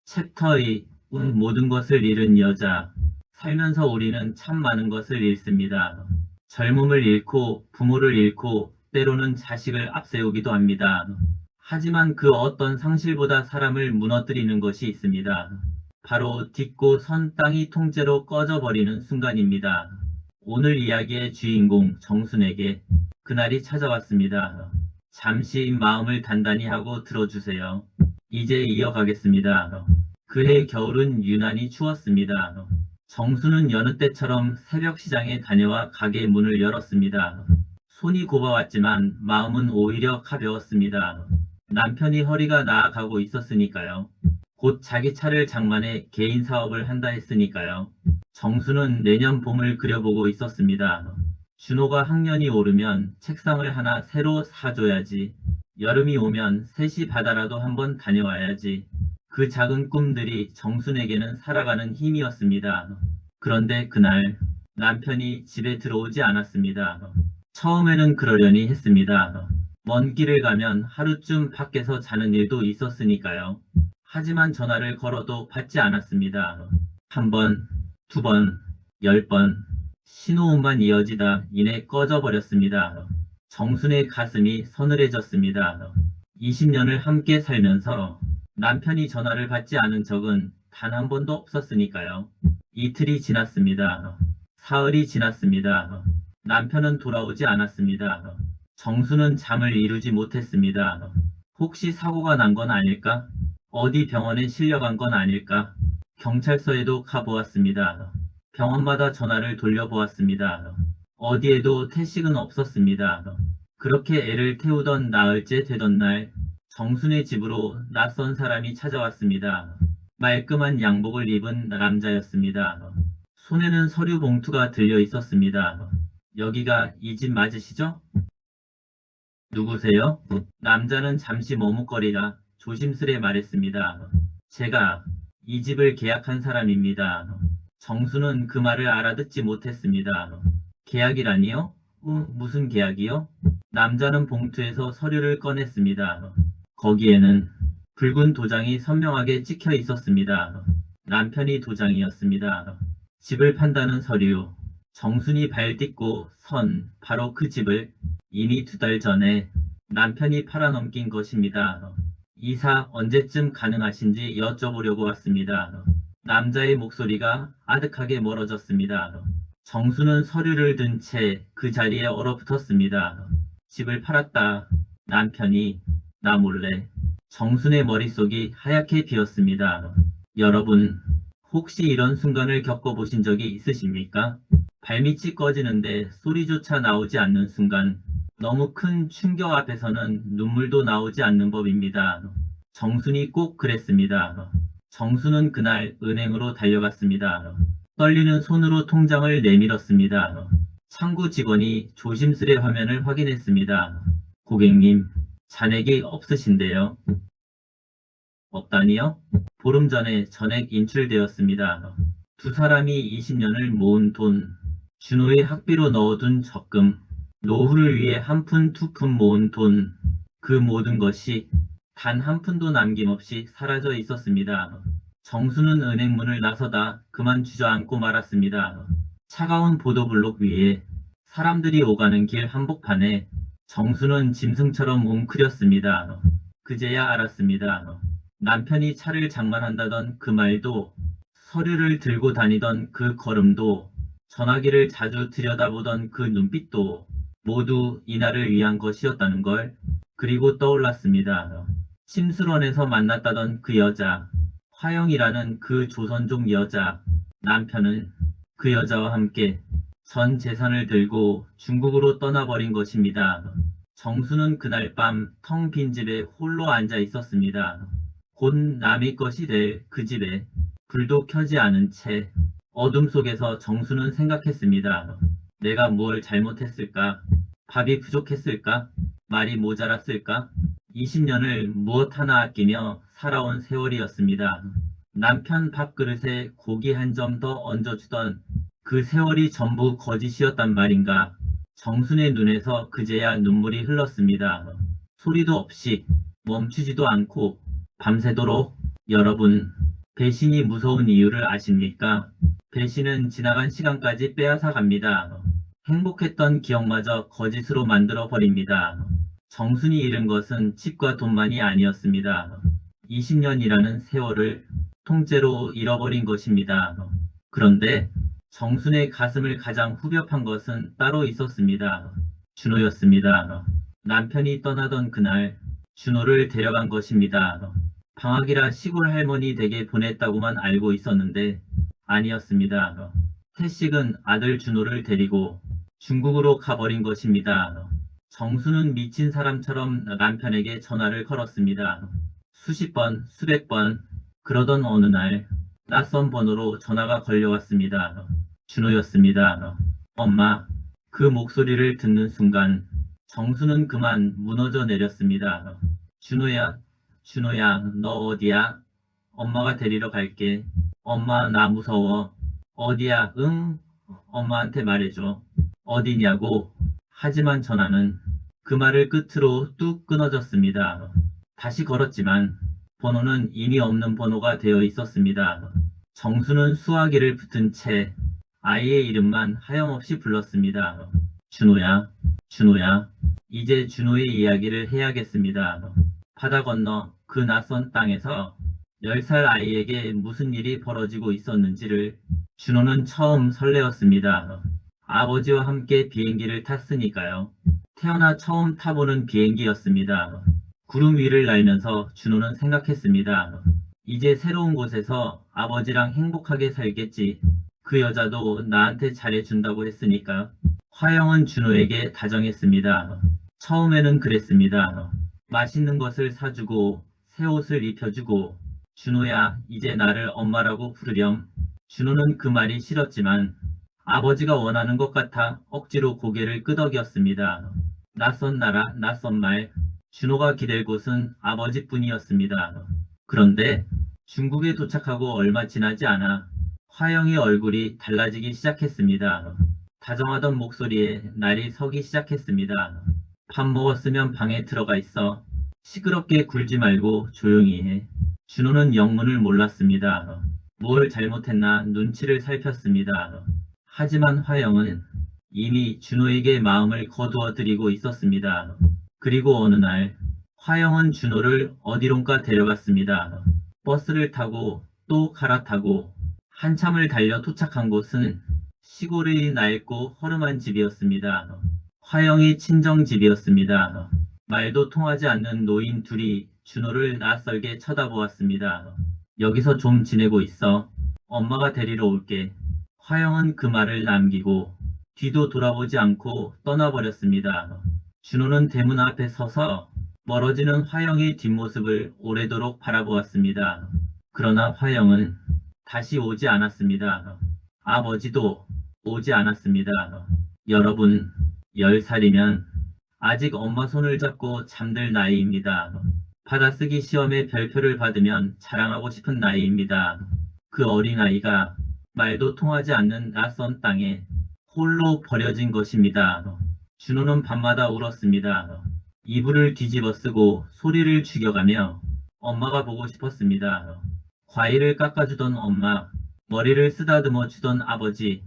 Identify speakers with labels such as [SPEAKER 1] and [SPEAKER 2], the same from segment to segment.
[SPEAKER 1] 챕터 2. 모든 것을 잃은 여자. 살면서 우리는 참 많은 것을 잃습니다. 젊음을 잃고 부모를 잃고 때로는 자식을 앞세우기도 합니다. 하지만 그 어떤 상실보다 사람을 무너뜨리는 것이 있습니다. 바로 딛고 선 땅이 통째로 꺼져버리는 순간입니다. 오늘 이야기의 주인공 정순에게 그날이 찾아왔습니다. 잠시 마음을 단단히 하고 들어주세요. 이제 이어가겠습니다. 그해 겨울은 유난히 추웠습니다. 정수는 여느 때처럼 새벽 시장에 다녀와 가게 문을 열었습니다. 손이 굽어왔지만 마음은 오히려 가벼웠습니다. 남편이 허리가 나아가고 있었으니까요. 곧 자기 차를 장만해 개인 사업을 한다 했으니까요. 정수는 내년 봄을 그려보고 있었습니다. 준호가 학년이 오르면 책상을 하나 새로 사줘야지. 여름이 오면 셋이 바다라도 한번 다녀와야지. 그 작은 꿈들이 정순에게는 살아가는 힘이었습니다. 그런데 그날 남편이 집에 들어오지 않았습니다. 처음에는 그러려니 했습니다. 먼 길을 가면 하루쯤 밖에서 자는 일도 있었으니까요. 하지만 전화를 걸어도 받지 않았습니다. 한 번, 두 번, 10번. 신호음만 이어지다 이내 꺼져버렸습니다. 정순의 가슴이 서늘해졌습니다. 20년을 함께 살면서 남편이 전화를 받지 않은 적은 단 한 번도 없었으니까요. 이틀이 지났습니다. 사흘이 지났습니다. 남편은 돌아오지 않았습니다. 정수는 잠을 이루지 못했습니다. 혹시 사고가 난 건 아닐까? 어디 병원에 실려간 건 아닐까? 경찰서에도 가보았습니다. 병원마다 전화를 돌려보았습니다. 어디에도 태식은 없었습니다. 그렇게 애를 태우던 나흘째 되던 날 정순의 집으로 낯선 사람이 찾아왔습니다. 말끔한 양복을 입은 남자였습니다. 손에는 서류 봉투가 들려 있었습니다. 여기가 이 집 맞으시죠? 누구세요? 남자는 잠시 머뭇거리다 조심스레 말했습니다. 제가 이 집을 계약한 사람입니다. 정수는 그 말을 알아듣지 못했습니다. 계약이라니요? 무슨 계약이요? 남자는 봉투에서 서류를 꺼냈습니다. 거기에는 붉은 도장이 선명하게 찍혀 있었습니다. 남편이 도장이었습니다. 집을 판다는 서류. 정순이 발 딛고 선 바로 그 집을 이미 2달 전에 남편이 팔아넘긴 것입니다. 이사 언제쯤 가능하신지 여쭤보려고 왔습니다. 남자의 목소리가 아득하게 멀어졌습니다. 정수는 서류를 든 채 그 자리에 얼어붙었습니다. 집을 팔았다. 남편이 나 몰래. 정순의 머릿속이 하얗게 비었습니다. 여러분, 혹시 이런 순간을 겪어보신 적이 있으십니까? 발밑이 꺼지는데 소리조차 나오지 않는 순간, 너무 큰 충격 앞에서는 눈물도 나오지 않는 법입니다. 정순이 꼭 그랬습니다. 정순은 그날 은행으로 달려갔습니다. 떨리는 손으로 통장을 내밀었습니다. 창구 직원이 조심스레 화면을 확인했습니다. 고객님, 잔액이 없으신데요. 없다니요? 보름 전에 전액 인출되었습니다. 두 사람이 20년을 모은 돈, 준호의 학비로 넣어둔 적금, 노후를 위해 한 푼 두 푼 모은 돈, 그 모든 것이 단 한 푼도 남김없이 사라져 있었습니다. 정수는 은행 문을 나서다 그만 주저앉고 말았습니다. 차가운 보도블록 위에 사람들이 오가는 길 한복판에 정수는 짐승처럼 웅크렸습니다. 그제야 알았습니다. 남편이 차를 장만한다던 그 말도, 서류를 들고 다니던 그 걸음도, 전화기를 자주 들여다보던 그 눈빛도 모두 이날을 위한 것이었다는 걸. 그리고 떠올랐습니다. 침술원에서 만났다던 그 여자, 화영이라는 그 조선족 여자. 남편은 그 여자와 함께 전 재산을 들고 중국으로 떠나버린 것입니다. 정수는 그날 밤 텅 빈 집에 홀로 앉아 있었습니다. 곧 남의 것이 될 그 집에 불도 켜지 않은 채 어둠 속에서 정수는 생각했습니다. 내가 뭘 잘못했을까? 밥이 부족했을까? 말이 모자랐을까? 20년을 무엇 하나 아끼며 살아온 세월이었습니다. 남편 밥그릇에 고기 한 점 더 얹어주던 그 세월이 전부 거짓이었단 말인가. 정순의 눈에서 그제야 눈물이 흘렀습니다. 소리도 없이 멈추지도 않고 밤새도록. 여러분, 배신이 무서운 이유를 아십니까? 배신은 지나간 시간까지 빼앗아 갑니다. 행복했던 기억마저 거짓으로 만들어 버립니다. 정순이 잃은 것은 집과 돈만이 아니었습니다. 20년이라는 세월을 통째로 잃어버린 것입니다. 그런데 정순의 가슴을 가장 후벼판 것은 따로 있었습니다. 준호였습니다. 남편이 떠나던 그날 준호를 데려간 것입니다. 방학이라 시골 할머니 댁에 보냈다고만 알고 있었는데 아니었습니다. 태식은 아들 준호를 데리고 중국으로 가버린 것입니다. 정수는 미친 사람처럼 남편에게 전화를 걸었습니다. 수십 번, 수백 번, 그러던 어느 날 낯선 번호로 전화가 걸려왔습니다. 준호였습니다. 엄마, 그 목소리를 듣는 순간 정수는 그만 무너져 내렸습니다. 준호야, 준호야, 너 어디야? 엄마가 데리러 갈게. 엄마, 나 무서워. 어디야? 응? 엄마한테 말해줘. 어디냐고. 하지만 전화는 그 말을 끝으로 뚝 끊어졌습니다. 다시 걸었지만 번호는 이미 없는 번호가 되어 있었습니다. 정수는 수화기를 붙은 채 아이의 이름만 하염없이 불렀습니다. 준호야, 준호야. 이제 준호의 이야기를 해야겠습니다. 바다 건너 그 낯선 땅에서 10살 아이에게 무슨 일이 벌어지고 있었는지를 준호는 처음 설레었습니다. 아버지와 함께 비행기를 탔으니까요. 태어나 처음 타보는 비행기였습니다. 구름 위를 날면서 준호는 생각했습니다. 이제 새로운 곳에서 아버지랑 행복하게 살겠지. 그 여자도 나한테 잘해준다고 했으니까. 화영은 준호에게 다정했습니다. 처음에는 그랬습니다. 맛있는 것을 사주고 새 옷을 입혀주고 준호야 이제 나를 엄마라고 부르렴. 준호는 그 말이 싫었지만 아버지가 원하는 것 같아 억지로 고개를 끄덕였습니다. 낯선 나라, 낯선 말. 준호가 기댈 곳은 아버지뿐이었습니다. 그런데 중국에 도착하고 얼마 지나지 않아 화영의 얼굴이 달라지기 시작했습니다. 다정하던 목소리에 날이 서기 시작했습니다. 밥 먹었으면 방에 들어가 있어. 시끄럽게 굴지 말고 조용히 해. 준호는 영문을 몰랐습니다. 뭘 잘못했나 눈치를 살폈습니다. 하지만 화영은 이미 준호에게 마음을 거두어 드리고 있었습니다. 그리고 어느 날 화영은 준호를 어디론가 데려갔습니다. 버스를 타고 또 갈아타고 한참을 달려 도착한 곳은 시골의 낡고 허름한 집이었습니다. 화영의 친정집이었습니다. 말도 통하지 않는 노인 둘이 준호를 낯설게 쳐다보았습니다. 여기서 좀 지내고 있어. 엄마가 데리러 올게. 화영은 그 말을 남기고 뒤도 돌아보지 않고 떠나버렸습니다. 준호는 대문 앞에 서서 멀어지는 화영의 뒷모습을 오래도록 바라보았습니다. 그러나 화영은 다시 오지 않았습니다. 아버지도 오지 않았습니다. 여러분, 10살이면 아직 엄마 손을 잡고 잠들 나이입니다. 받아쓰기 시험에 별표를 받으면 자랑하고 싶은 나이입니다. 그 어린아이가 말도 통하지 않는 낯선 땅에 홀로 버려진 것입니다. 준호는 밤마다 울었습니다. 이불을 뒤집어 쓰고 소리를 죽여가며 엄마가 보고 싶었습니다. 과일을 깎아주던 엄마, 머리를 쓰다듬어 주던 아버지,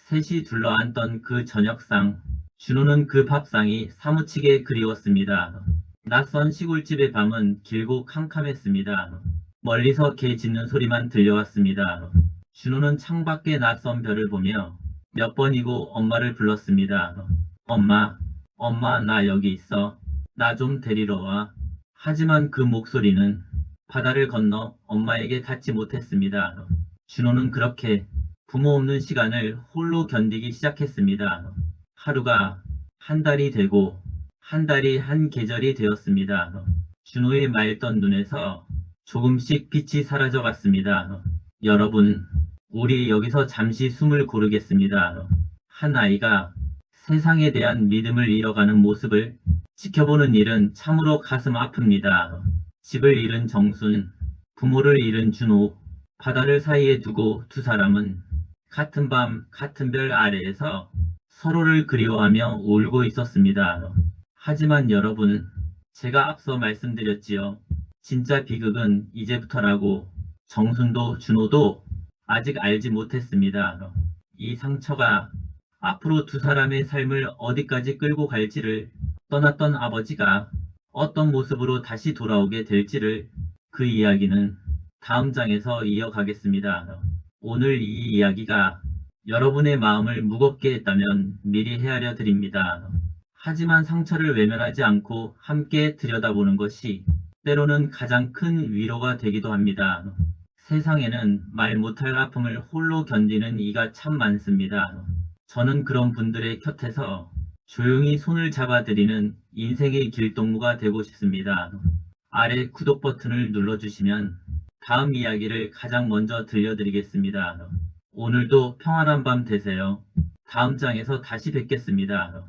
[SPEAKER 1] 셋이 둘러앉던 그 저녁상, 준호는 그 밥상이 사무치게 그리웠습니다. 낯선 시골집의 밤은 길고 캄캄했습니다. 멀리서 개 짖는 소리만 들려왔습니다. 준호는 창밖의 낯선 별을 보며 몇 번이고 엄마를 불렀습니다. 엄마, 엄마 나 여기 있어. 나 좀 데리러 와. 하지만 그 목소리는 바다를 건너 엄마에게 닿지 못했습니다. 준호는 그렇게 부모 없는 시간을 홀로 견디기 시작했습니다. 하루가 한 달이 되고 한 달이 한 계절이 되었습니다. 준호의 맑던 눈에서 조금씩 빛이 사라져갔습니다. 여러분, 우리 여기서 잠시 숨을 고르겠습니다. 한 아이가 세상에 대한 믿음을 잃어가는 모습을 지켜보는 일은 참으로 가슴 아픕니다. 집을 잃은 정순, 부모를 잃은 준호, 바다를 사이에 두고 두 사람은 같은 밤, 같은 별 아래에서 서로를 그리워하며 울고 있었습니다. 하지만 여러분, 제가 앞서 말씀드렸지요. 진짜 비극은 이제부터라고. 정순도, 준호도 아직 알지 못했습니다. 이 상처가 앞으로 두 사람의 삶을 어디까지 끌고 갈지를, 떠났던 아버지가 어떤 모습으로 다시 돌아오게 될지를, 그 이야기는 다음 장에서 이어가겠습니다. 오늘 이 이야기가 여러분의 마음을 무겁게 했다면 미리 헤아려 드립니다. 하지만 상처를 외면하지 않고 함께 들여다보는 것이 때로는 가장 큰 위로가 되기도 합니다. 세상에는 말 못할 아픔을 홀로 견디는 이가 참 많습니다. 저는 그런 분들의 곁에서 조용히 손을 잡아드리는 인생의 길동무가 되고 싶습니다. 아래 구독 버튼을 눌러주시면 다음 이야기를 가장 먼저 들려드리겠습니다. 오늘도 평안한 밤 되세요. 다음 장에서 다시 뵙겠습니다.